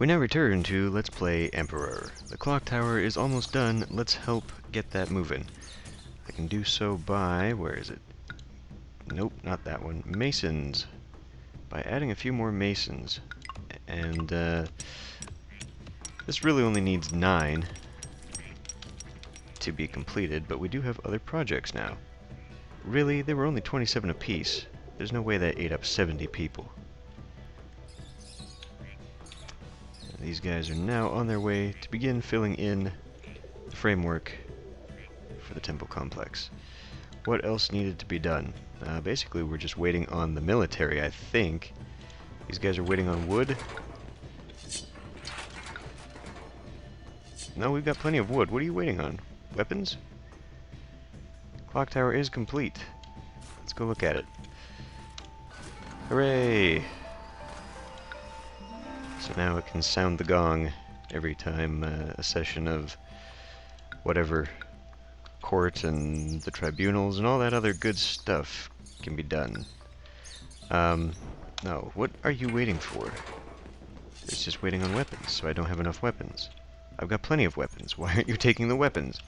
We now return to Let's Play Emperor. The clock tower is almost done. Let's help get that moving. I can do so by... where is it? Nope, not that one. Masons. By adding a few more masons. And, this really only needs 9 to be completed, but we do have other projects now. Really? They were only 27 apiece. There's no way that ate up 70 people. These guys are now on their way to begin filling in the framework for the temple complex. What else needed to be done? Basically, we're just waiting on the military, I think. These guys are waiting on wood. No, we've got plenty of wood. What are you waiting on? Weapons? Clock tower is complete. Let's go look at it. Hooray! So now it can sound the gong every time a session of whatever court and the tribunals and all that other good stuff can be done. No, what are you waiting for? It's just waiting on weapons, so I don't have enough weapons. I've got plenty of weapons. Why aren't you taking the weapons?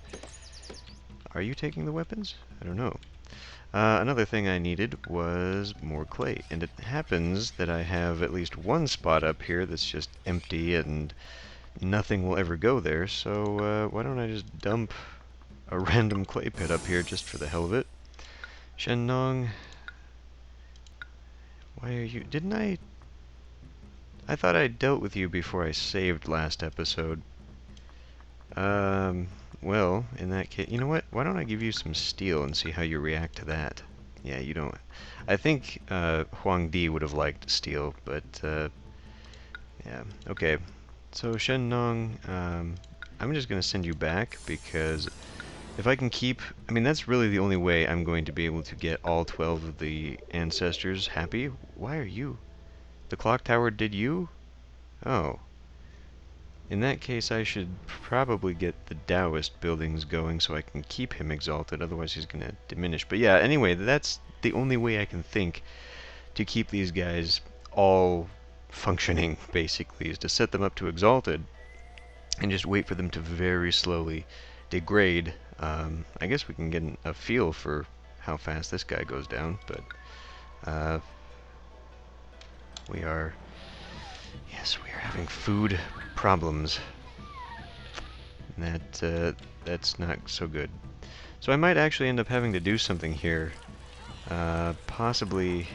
Are you taking the weapons? I don't know. Another thing I needed was more clay, and it happens that I have at least one spot up here that's just empty and nothing will ever go there, so why don't I just dump a random clay pit up here just for the hell of it. Shenong, why are you... didn't I... I thought I dealt with you before I saved last episode. Well, in that case, you know what? Why don't I give you some steel and see how you react to that? Yeah, you don't... I think Huang Di would have liked steel, but yeah, okay. So Shenong, I'm just going to send you back because if I can keep... I mean, that's really the only way I'm going to be able to get all 12 of the ancestors happy. Why are you... The clock tower did you? Oh. In that case, I should probably get the Taoist buildings going so I can keep him exalted, otherwise he's going to diminish. But yeah, anyway, that's the only way I can think to keep these guys all functioning, basically, is to set them up to exalted and just wait for them to very slowly degrade. I guess we can get a feel for how fast this guy goes down, but we are... Yes, we are having food problems. And that's not so good. So I might actually end up having to do something here. Possibly,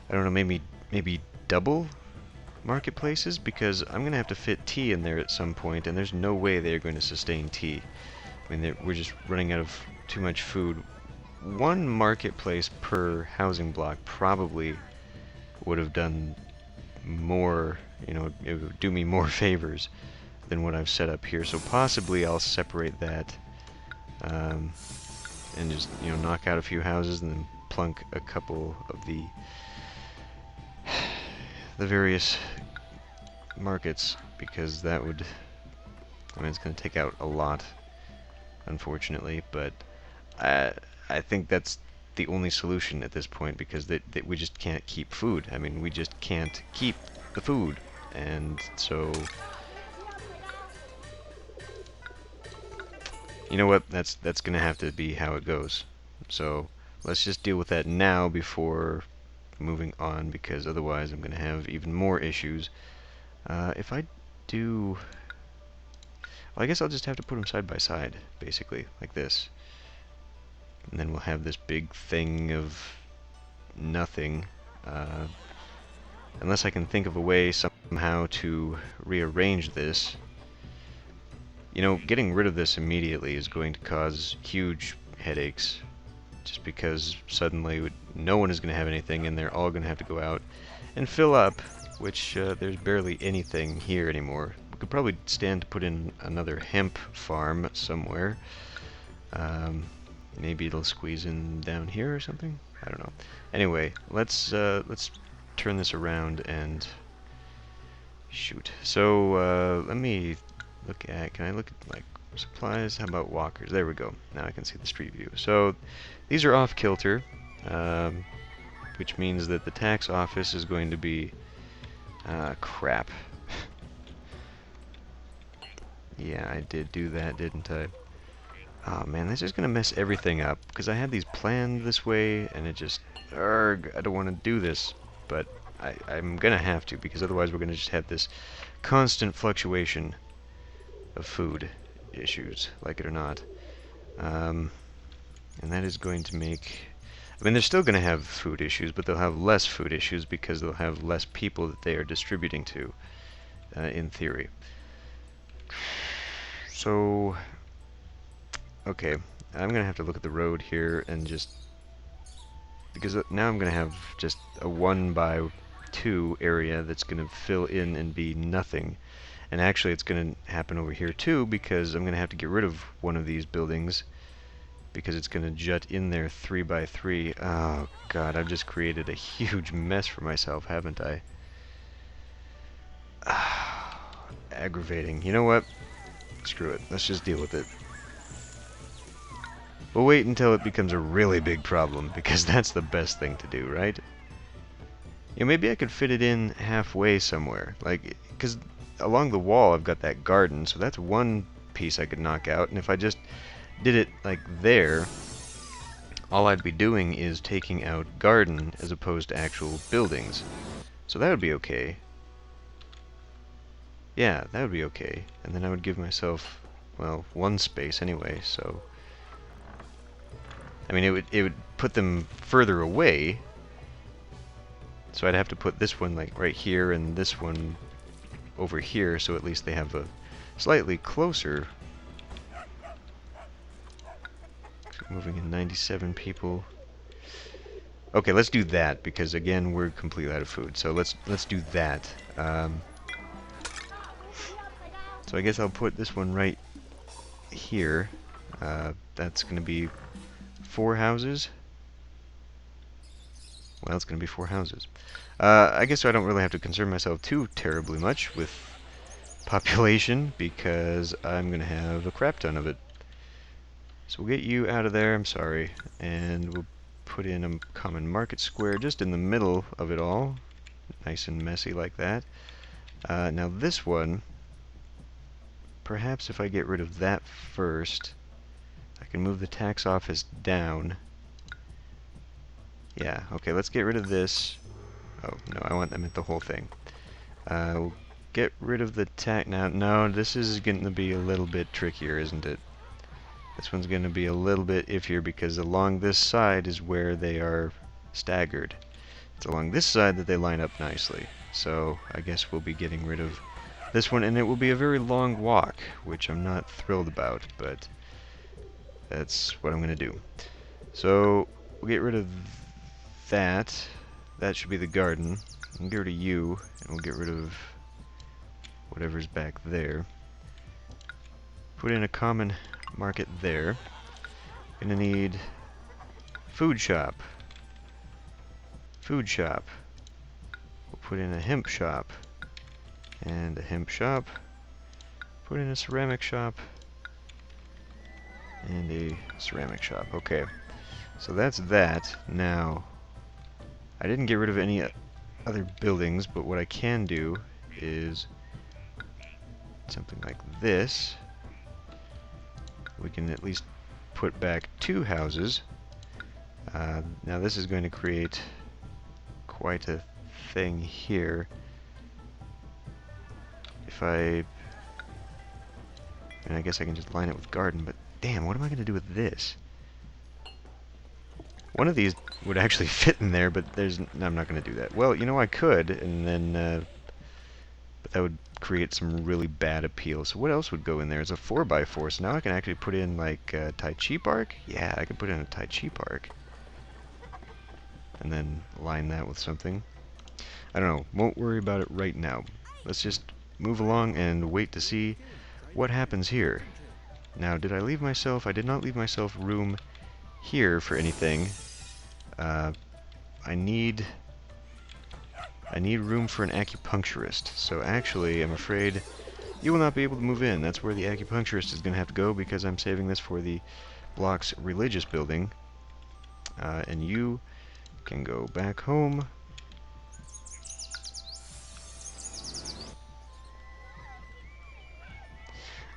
I don't know, maybe double marketplaces, because I'm going to have to fit tea in there at some point, and there's no way they're going to sustain tea. I mean, we're just running out of too much food. One marketplace per housing block probably would have done more, you know, it would do me more favors than what I've set up here. So possibly I'll separate that and just, you know, knock out a few houses and then plunk a couple of the various markets, because that would, I mean, it's going to take out a lot, unfortunately, but I think that's the only solution at this point, because that we just can't keep food. I mean, we just can't keep the food, and so you know what, that's gonna have to be how it goes. So let's just deal with that now before moving on, because otherwise I'm gonna have even more issues. If I do, well, I guess I'll just have to put them side by side, basically, like this. And then we'll have this big thing of nothing, unless I can think of a way somehow to rearrange this. You know, getting rid of this immediately is going to cause huge headaches, just because suddenly no one is going to have anything and they're all going to have to go out and fill up, which there's barely anything here anymore. We could probably stand to put in another hemp farm somewhere. Maybe it'll squeeze in down here or something? I don't know. Anyway, let's turn this around and shoot. So let me look at, can I look at like supplies? How about walkers? There we go. Now I can see the street view. So these are off kilter, which means that the tax office is going to be crap. Yeah, I did do that, didn't I? Oh man, this is gonna mess everything up, because I had these planned this way, and it just... Urgh, I don't want to do this, but I'm gonna have to, because otherwise we're gonna just have this constant fluctuation of food issues, like it or not. And that is going to make... I mean, they're still going to have food issues, but they'll have less food issues because they'll have less people that they are distributing to, in theory. So, okay, I'm going to have to look at the road here and just... Because now I'm going to have just a 1 by 2 area that's going to fill in and be nothing. And actually it's going to happen over here too, because I'm going to have to get rid of one of these buildings because it's going to jut in there 3 by 3. Oh god, I've just created a huge mess for myself, haven't I? Aggravating. You know what? Screw it. Let's just deal with it. We'll wait until it becomes a really big problem, because that's the best thing to do, right? You know, maybe I could fit it in halfway somewhere. Like, because along the wall I've got that garden, so that's one piece I could knock out, and if I just did it like there, all I'd be doing is taking out garden as opposed to actual buildings. So that would be okay. Yeah, that would be okay. And then I would give myself, well, one space anyway, so... I mean, it would put them further away. So I'd have to put this one, like, right here, and this one over here, so at least they have a slightly closer... Moving in 97 people. Okay, let's do that, because again, we're completely out of food. So let's do that. So I guess I'll put this one right here. That's going to be 4 houses. Well, it's going to be 4 houses. I guess I don't really have to concern myself too terribly much with population, because I'm going to have a crap ton of it. So we'll get you out of there, I'm sorry, and we'll put in a common market square just in the middle of it all. Nice and messy like that. Now this one, perhaps if I get rid of that first, I can move the tax office down. Yeah, okay, let's get rid of this. Oh, no, I meant the whole thing. We'll get rid of the tax... Now, no, this is going to be a little bit trickier, isn't it? This one's going to be a little bit iffier, because along this side is where they are staggered. It's along this side that they line up nicely. So I guess we'll be getting rid of this one, and it will be a very long walk, which I'm not thrilled about, but that's what I'm going to do. So we'll get rid of that. That should be the garden. We'll get rid of you, and we'll get rid of whatever's back there. Put in a common market there. Gonna need food shop. Food shop. We'll put in a hemp shop. And a hemp shop. Put in a ceramic shop. And a ceramic shop. Okay. So that's that. Now, I didn't get rid of any other buildings, but what I can do is something like this. We can at least put back 2 houses. Now this is going to create quite a thing here. If and I guess I can just line it with garden, but damn, what am I going to do with this? One of these would actually fit in there, but I'm not going to do that. Well, you know, I could, and then, but that would create some really bad appeal. So what else would go in there? It's a 4x4, so now I can actually put in, like, a Tai Chi Park? Yeah, I can put in a Tai Chi Park. And then line that with something. I don't know, won't worry about it right now. Let's just move along and wait to see what happens here. Now, did I leave myself? I did not leave myself room here for anything. I need room for an acupuncturist. So actually, I'm afraid you will not be able to move in. That's where the acupuncturist is going to have to go, because I'm saving this for the block's religious building. And you can go back home.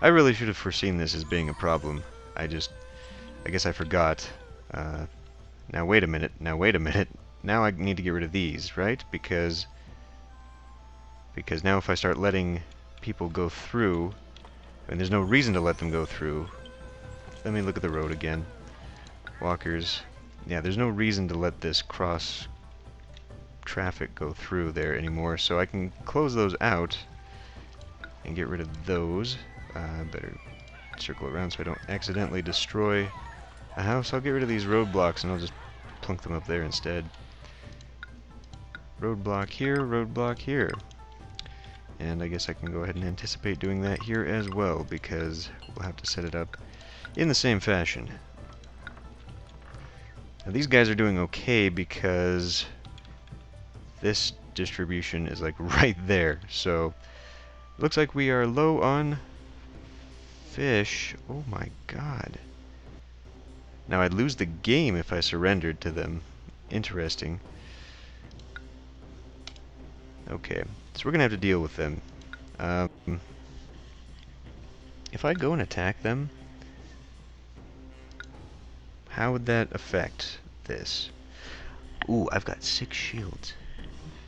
I really should have foreseen this as being a problem. I guess I forgot. Now wait a minute, now wait a minute. Now I need to get rid of these, right? Because now if I start letting people go through, and there's no reason to let them go through. Let me look at the road again. Walkers. Yeah, there's no reason to let this cross traffic go through there anymore, so I can close those out and get rid of those. Better circle around so I don't accidentally destroy a house. I'll get rid of these roadblocks and I'll just plunk them up there instead. Roadblock here, roadblock here. And I guess I can go ahead and anticipate doing that here as well, because we'll have to set it up in the same fashion. Now these guys are doing okay because this distribution is like right there, so looks like we are low on fish. Oh my god. Now I'd lose the game if I surrendered to them. Interesting. Okay, so we're gonna have to deal with them. If I go and attack them, how would that affect this? Ooh, I've got 6 shields.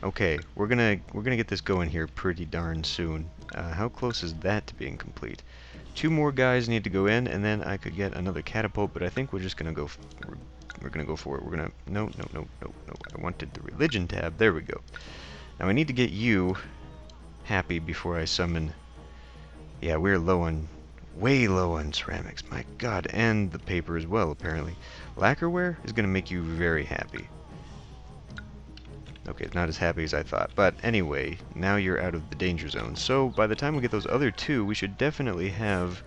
Okay, we're gonna get this going here pretty darn soon. How close is that to being complete? 2 more guys need to go in, and then I could get another catapult. But I think we're just gonna go. We're gonna go for it. We're gonna no. I wanted the religion tab. There we go. Now I need to get you happy before I summon. Yeah, we're low on, way low on ceramics. My God, and the paper as well. Apparently, lacquerware is gonna make you very happy. Okay, not as happy as I thought. But anyway, now you're out of the danger zone. So by the time we get those other 2, we should definitely have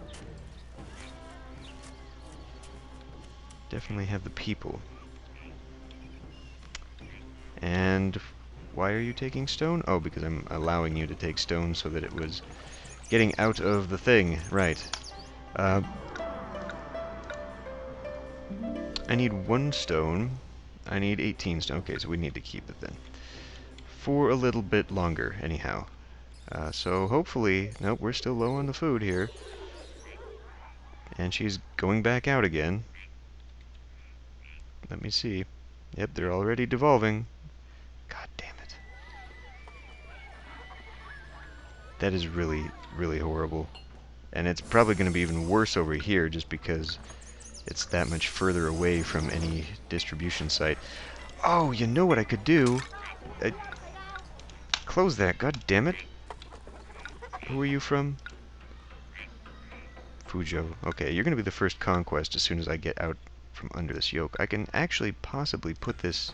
the people. And why are you taking stone? Oh, because I'm allowing you to take stone so that it was getting out of the thing. Right. I need 1 stone. I need 18 stone. Okay, so we need to keep it then. For a little bit longer, anyhow. So hopefully... Nope, we're still low on the food here. And she's going back out again. Let me see. Yep, they're already devolving. God damn it. That is really, really horrible. And it's probably going to be even worse over here just because it's that much further away from any distribution site. Oh, you know what I could do? Close that, god damn it. Who are you from? Fujo. Okay, you're gonna be the first conquest as soon as I get out from under this yoke. I can actually possibly put this...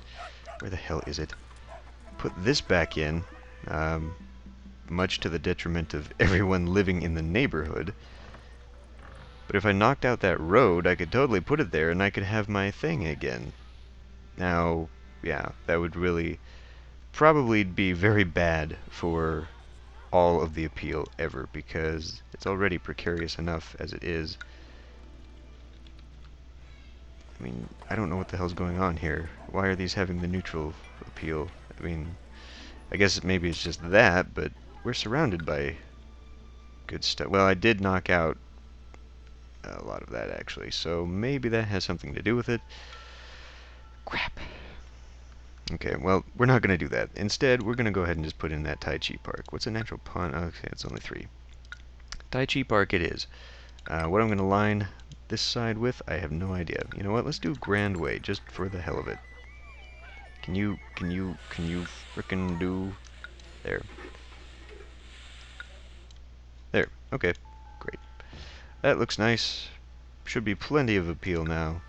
Where the hell is it? Put this back in, much to the detriment of everyone living in the neighborhood. But if I knocked out that road, I could totally put it there and I could have my thing again. Now, yeah, that would really probably be very bad for all of the appeal ever, because it's already precarious enough as it is. I mean, I don't know what the hell's going on here. Why are these having the neutral appeal? I mean, I guess maybe it's just that, but we're surrounded by good stuff. Well, I did knock out a lot of that, actually, so maybe that has something to do with it. Crap. Okay, well, we're not going to do that. Instead, we're going to go ahead and just put in that Tai Chi Park. What's a natural pawn? Okay, it's only 3. Tai Chi Park it is. What I'm going to line this side with, I have no idea. You know what? Let's do Grand Way, just for the hell of it. Can you frickin' do... There. There. Okay. Great. That looks nice. Should be plenty of appeal now.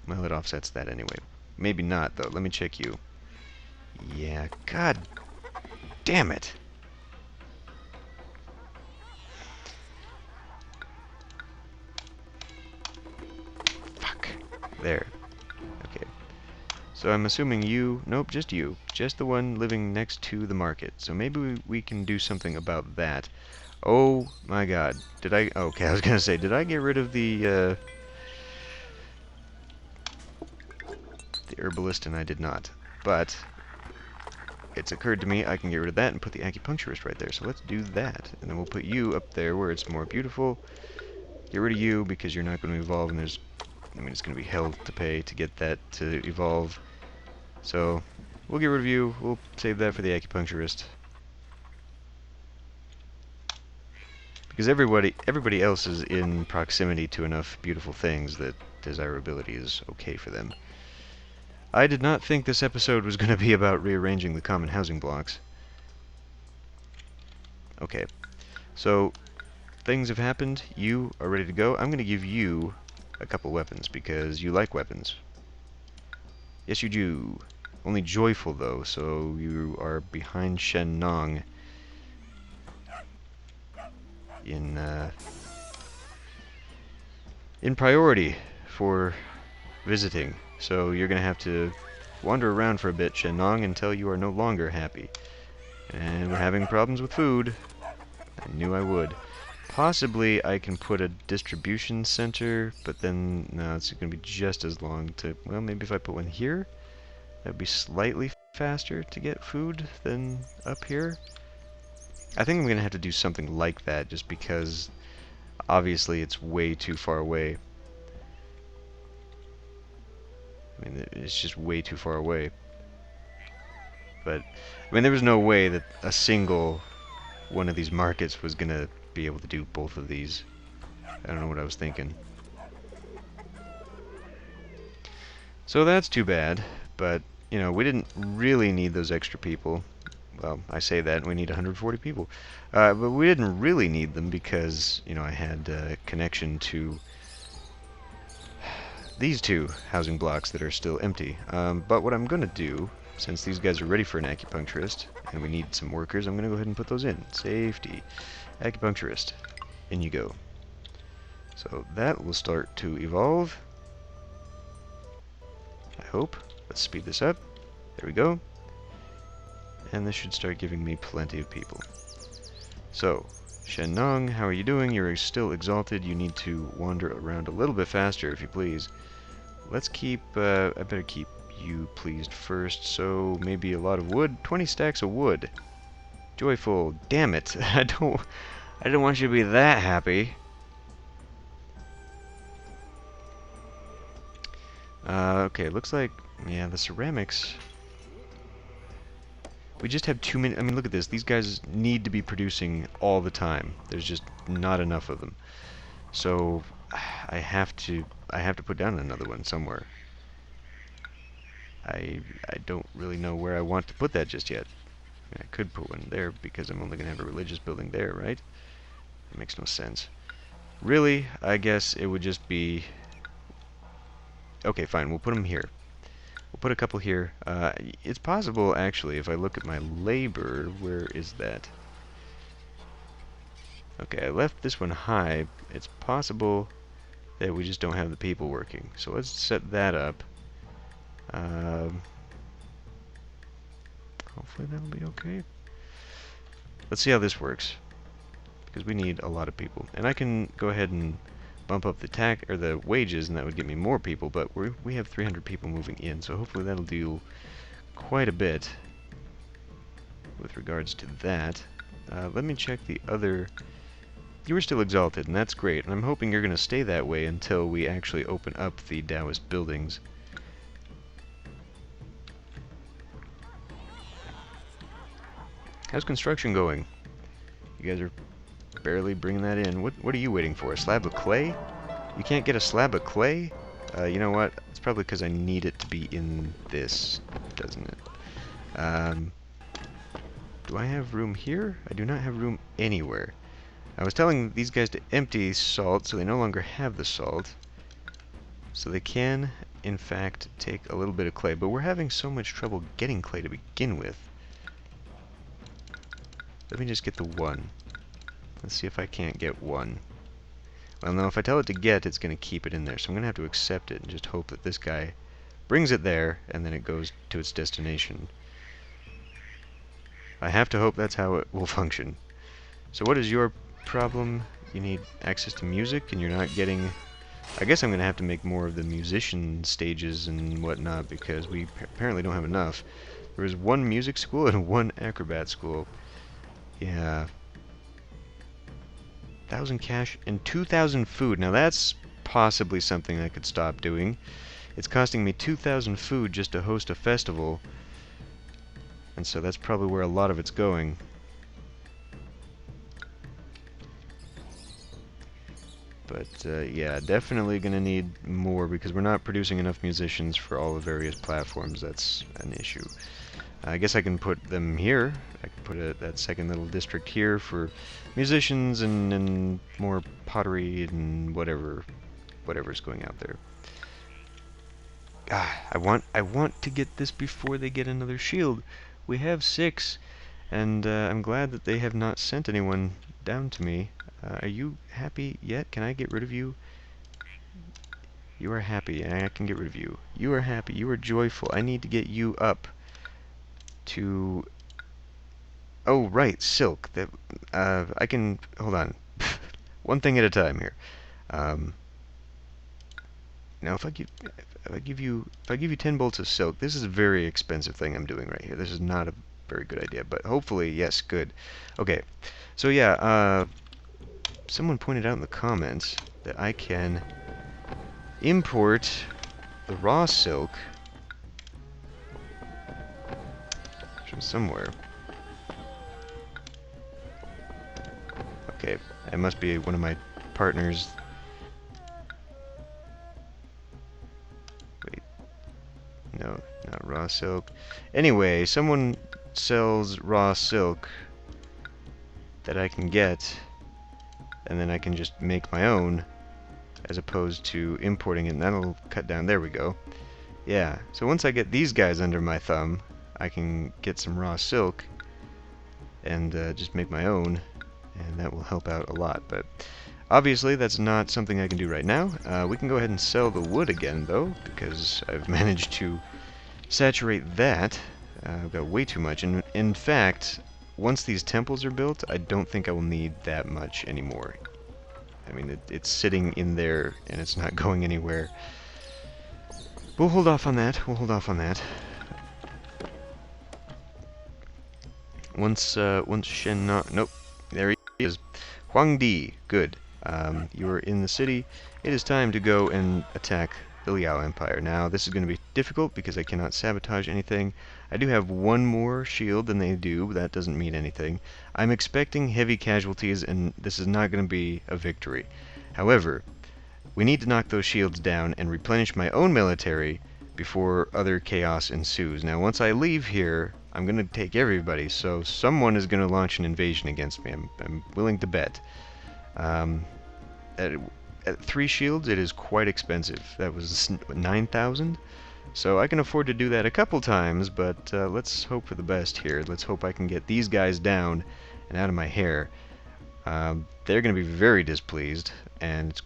Well, it offsets that anyway. Maybe not, though. Let me check you. Yeah, god damn it. Fuck. There. Okay. So I'm assuming you... Nope, just you. Just the one living next to the market. So maybe we can do something about that. Oh my god. Did I... Okay, I was gonna say, did I get rid of the herbalist? And I did not. But it's occurred to me I can get rid of that and put the acupuncturist right there. So let's do that. And then we'll put you up there where it's more beautiful. Get rid of you because you're not going to evolve, and it's going to be hell to pay to get that to evolve. So we'll get rid of you. We'll save that for the acupuncturist. Because everybody else is in proximity to enough beautiful things that desirability is okay for them. I did not think this episode was going to be about rearranging the common housing blocks. Okay, so things have happened. You are ready to go. I'm going to give you a couple weapons because you like weapons. Yes, you do. Only joyful, though, so you are behind Shen Nong in priority for visiting. So you're going to have to wander around for a bit, Shen Nong, until you are no longer happy. And we're having problems with food. I knew I would. Possibly I can put a distribution center, but then, no, it's going to be just as long to... Well, maybe if I put one here, that would be slightly faster to get food than up here. I think I'm going to have to do something like that, just because obviously it's way too far away. I mean, it's just way too far away. But, I mean, there was no way that a single one of these markets was going to be able to do both of these. I don't know what I was thinking. So that's too bad, but, you know, we didn't really need those extra people. Well, I say that, and we need 140 people. But we didn't really need them because, you know, I had a connection to these two housing blocks that are still empty. But what I'm going to do, since these guys are ready for an acupuncturist, and we need some workers, I'm going to go ahead and put those in. Safety. Acupuncturist. In you go. So that will start to evolve. I hope. Let's speed this up. There we go. And this should start giving me plenty of people. So, Shen Nong, how are you doing? You're still exalted. You need to wander around a little bit faster, if you please. Let's keep, I better keep you pleased first. So, maybe a lot of wood. 20 stacks of wood. Joyful. Damn it. I didn't want you to be that happy. Okay, looks like, yeah, the ceramics... We just have too many... I mean, look at this. These guys need to be producing all the time. There's just not enough of them. So, I have to put down another one somewhere. I don't really know where I want to put that just yet. I mean, I could put one there because I'm only going to have a religious building there, right? It makes no sense. Really, I guess it would just be... Okay, fine. We'll put them here. We'll put a couple here. It's possible, actually, if I look at my labor, where is that? Okay, I left this one high. It's possible that we just don't have the people working. So let's set that up. Hopefully that'll be okay. Let's see how this works, because we need a lot of people. And I can go ahead and bump up the wages, and that would get me more people, but we have 300 people moving in, so hopefully that'll do quite a bit with regards to that. Let me check the other... You were still exalted, and that's great, and I'm hoping you're going to stay that way until we actually open up the Taoist buildings. How's construction going? You guys are barely bringing that in. What are you waiting for? A slab of clay? You can't get a slab of clay? You know what? It's probably because I need it to be in this, doesn't it? Do I have room here? I do not have room anywhere. I was telling these guys to empty salt, so they no longer have the salt. So they can, in fact, take a little bit of clay. But we're having so much trouble getting clay to begin with. Let me just get the one. Let's see if I can't get one. Well, no, if I tell it to get, it's going to keep it in there. So I'm going to have to accept it and just hope that this guy brings it there, and then it goes to its destination. I have to hope that's how it will function. So what is your problem? You need access to music, and you're not getting... I guess I'm going to have to make more of the musician stages and whatnot, because we apparently don't have enough. There was one music school and one acrobat school. Yeah. 1,000 cash and 2,000 food. Now that's possibly something I could stop doing. It's costing me 2,000 food just to host a festival. And so that's probably where a lot of it's going. But yeah, definitely gonna need more because we're not producing enough musicians for all the various platforms. That's an issue. I guess I can put them here. I can put that second little district here for musicians and more pottery and whatever's going out there. Ah, I want to get this before they get another shield. We have 6, and I'm glad that they have not sent anyone down to me. Are you happy yet? Can I get rid of you? You are happy, and I can get rid of you. You are happy. You are joyful. I need to get you up to... Oh, right, silk. That I can... Hold on. One thing at a time here. Now, if I give you 10 bolts of silk, this is a very expensive thing I'm doing right here. This is not a very good idea, but hopefully, yes, good. Okay, so yeah, someone pointed out in the comments that I can import the raw silk from somewhere. Okay, it must be one of my partners. Wait, no, not raw silk. Anyway, someone sells raw silk that I can get, and then I can just make my own, as opposed to importing it, and that'll cut down. There we go. Yeah, so once I get these guys under my thumb, I can get some raw silk and just make my own, and that will help out a lot. But obviously that's not something I can do right now. We can go ahead and sell the wood again, though, because I've managed to saturate that. I've got way too much, and in fact, once these temples are built, I don't think I will need that much anymore. I mean, it's sitting in there, and it's not going anywhere. We'll hold off on that. We'll hold off on that. Once Shen... Nope. There he is. Huangdi. Good. You are in the city. It is time to go and attack the Liao Empire. Now, this is going to be difficult because I cannot sabotage anything. I do have one more shield than they do, but that doesn't mean anything. I'm expecting heavy casualties, and this is not going to be a victory. However, we need to knock those shields down and replenish my own military before other chaos ensues. Now, once I leave here, I'm going to take everybody, so someone is going to launch an invasion against me. I'm willing to bet. At 3 shields, it is quite expensive. That was 9,000. So I can afford to do that a couple times, but let's hope for the best here. Let's hope I can get these guys down and out of my hair. They're going to be very displeased, and it's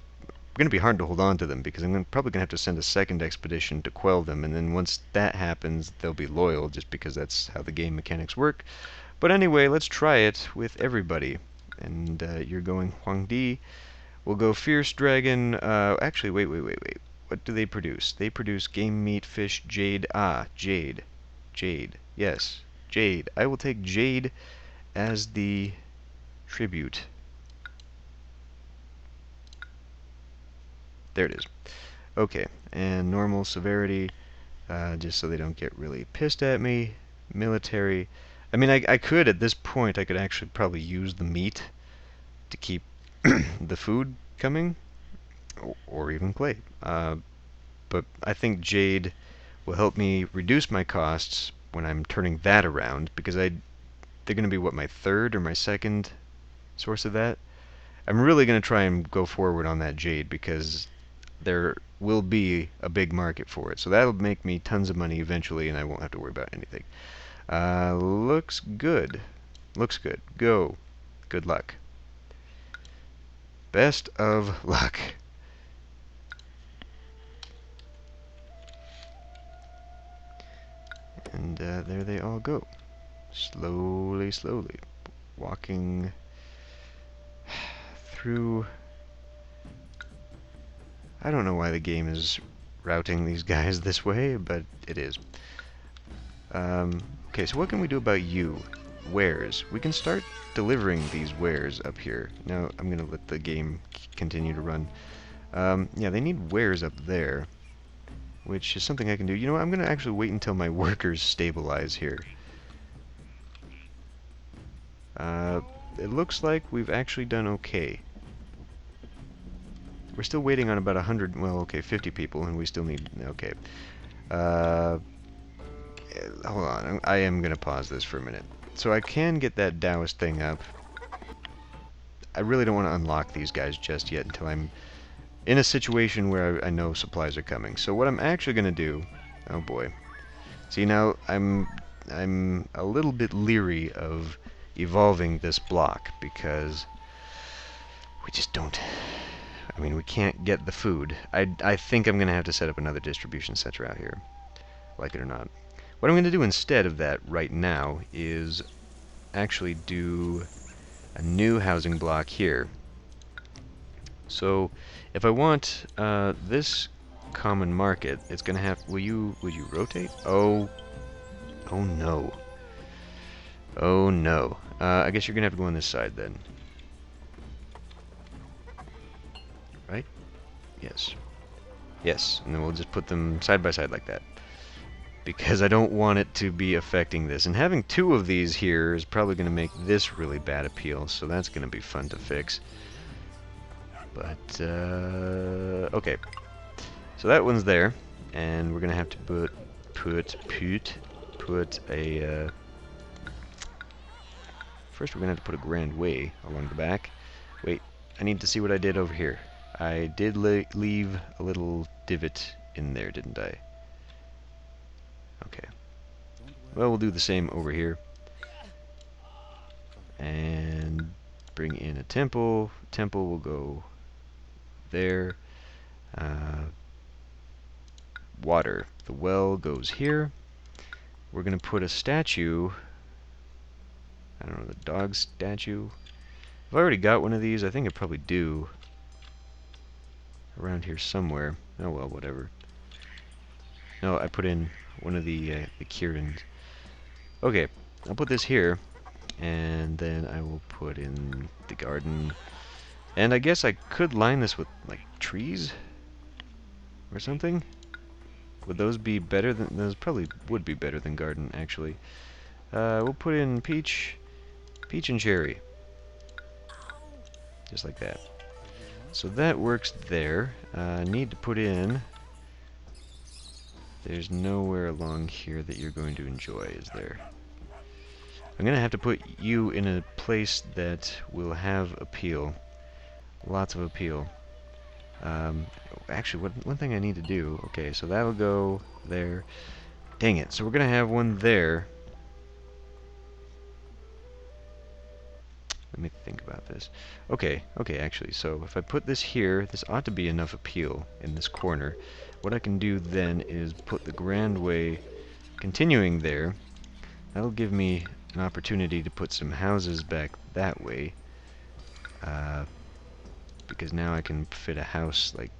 going to be hard to hold on to them, because I'm probably going to have to send a second expedition to quell them, and then once that happens, they'll be loyal, just because that's how the game mechanics work. But anyway, let's try it with everybody. And you're going Huangdi. We'll go Fierce Dragon. Actually, wait. What do they produce? They produce game meat, fish, jade. Ah, jade. Jade. Yes, jade. I will take jade as the tribute. There it is. Okay, and normal severity, just so they don't get really pissed at me. Military. I mean, I could, at this point, I could actually probably use the meat to keep the food coming, or even clay. But I think jade will help me reduce my costs when I'm turning that around, because they're going to be, what, my third or my second source of that? I'm really going to try and go forward on that jade, because there will be a big market for it. So that'll make me tons of money eventually, and I won't have to worry about anything. Looks good. Looks good. Go. Good luck. Best of luck. And there they all go. Slowly, slowly. Walking through... I don't know why the game is routing these guys this way, but it is. Okay, so what can we do about you? Wares. We can start delivering these wares up here. Now, I'm going to let the game continue to run. Yeah, they need wares up there, which is something I can do. You know what? I'm going to actually wait until my workers stabilize here. It looks like we've actually done okay. We're still waiting on about 100, well, okay, 50 people, and we still need, okay. Hold on, I am going to pause this for a minute. So I can get that Taoist thing up. I really don't want to unlock these guys just yet until I'm in a situation where I know supplies are coming. So what I'm actually going to do, oh boy. See, now I'm a little bit leery of evolving this block because we just don't, I mean, we can't get the food. I think I'm going to have to set up another distribution center out here, like it or not. What I'm going to do instead of that right now is actually do a new housing block here. So if I want this common market, it's going to have, will you rotate? Oh no. Oh no. I guess you're going to have to go on this side then. Right? Yes. Yes, and then we'll just put them side by side like that. Because I don't want it to be affecting this. And having two of these here is probably going to make this really bad appeal, so that's going to be fun to fix. But, okay. So that one's there, and we're going to have to put a, first we're going to have to put a grand way along the back. Wait, I need to see what I did over here. I did leave a little divot in there, didn't I? Okay. Well, we'll do the same over here. And bring in a temple. Temple will go there. Water. The well goes here. We're going to put a statue. I don't know, the dog statue. I've already got one of these. I think I probably do. Around here somewhere. Oh well, whatever. No, I put in one of the Kirans. Okay, I'll put this here, and then I will put in the garden. And I guess I could line this with, like, trees? Or something? Would those be better than... Those probably would be better than garden, actually. We'll put in peach and cherry. Just like that. So that works there. Need to put in... There's nowhere along here that you're going to enjoy, is there? I'm going to have to put you in a place that will have appeal. Lots of appeal. Actually, one thing I need to do... Okay, so that will go there. Dang it, so we're going to have one there. Let me think about this. Okay, actually, so if I put this here, this ought to be enough appeal in this corner. What I can do then is put the Grand Way continuing there. That'll give me an opportunity to put some houses back that way. Because now I can fit a house like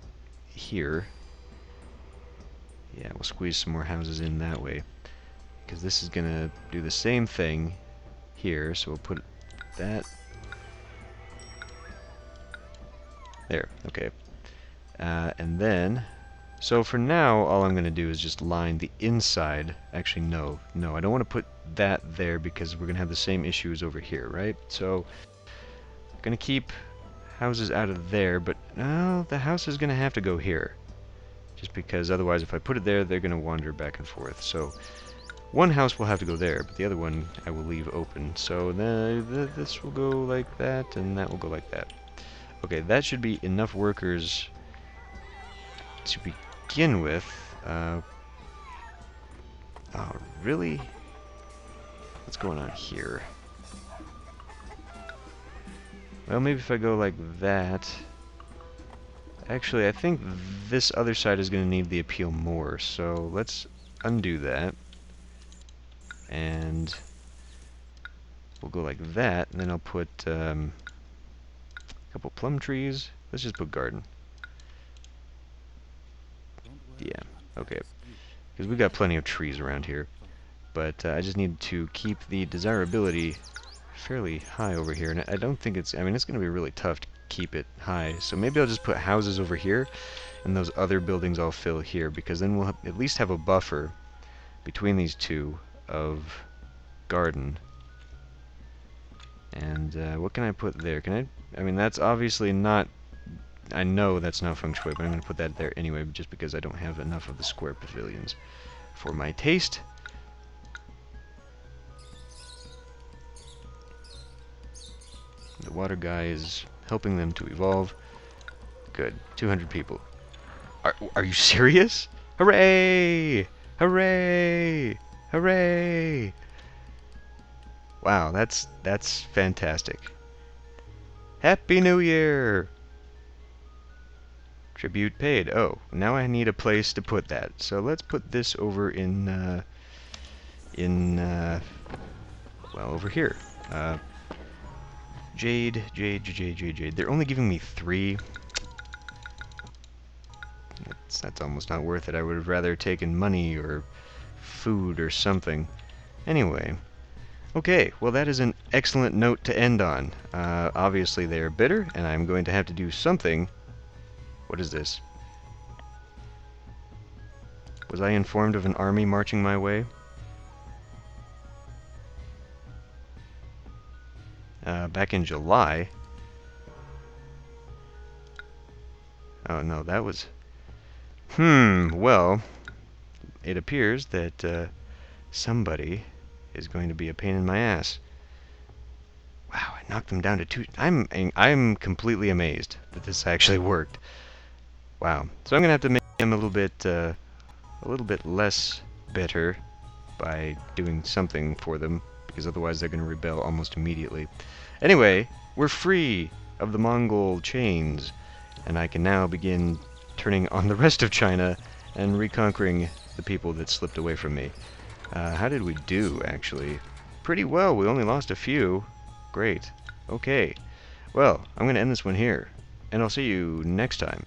here. Yeah, we'll squeeze some more houses in that way. Because this is going to do the same thing here, so we'll put that... There, okay. And then, so for now, all I'm going to do is just line the inside. Actually, no, I don't want to put that there because we're going to have the same issues over here, right? So, I'm going to keep houses out of there, but no, the house is going to have to go here. Just because otherwise, if I put it there, they're going to wander back and forth. So, one house will have to go there, but the other one I will leave open. So, this will go like that, and that will go like that. Okay, that should be enough workers to begin with. Oh, really? What's going on here? Well, maybe if I go like that... Actually, I think this other side is going to need the appeal more, so let's undo that. And we'll go like that, and then I'll put... couple plum trees. Let's just put garden. Yeah, okay. Because we got plenty of trees around here. but I just need to keep the desirability fairly high over here. And I don't think it's... I mean, it's going to be really tough to keep it high. So maybe I'll just put houses over here, and those other buildings I'll fill here, because then we'll at least have a buffer between these two of garden. And what can I put there? Can I mean, that's obviously not... I know that's not feng shui, but I'm going to put that there anyway, just because I don't have enough of the square pavilions for my taste. The water guy is helping them to evolve. Good. 200 people. Are you serious? Hooray! Hooray! Hooray! Wow, that's fantastic. Happy New Year! Tribute paid. Oh, now I need a place to put that. So let's put this over in well, over here. Jade. They're only giving me 3. That's almost not worth it. I would have rather taken money or food or something. Anyway. Okay, well that is an excellent note to end on. Obviously they are bitter, and I'm going to have to do something. What is this? Was I informed of an army marching my way? Back in July. Oh no, that was... well, it appears that somebody is going to be a pain in my ass. Wow, I knocked them down to 2... I'm completely amazed that this actually worked. Wow. So I'm gonna have to make them a little bit less bitter by doing something for them, because otherwise they're gonna rebel almost immediately. Anyway, we're free of the Mongol chains, and I can now begin turning on the rest of China and reconquering the people that slipped away from me. How did we do, actually? Pretty well. We only lost a few. Great. Okay. Well, I'm going to end this one here, and I'll see you next time.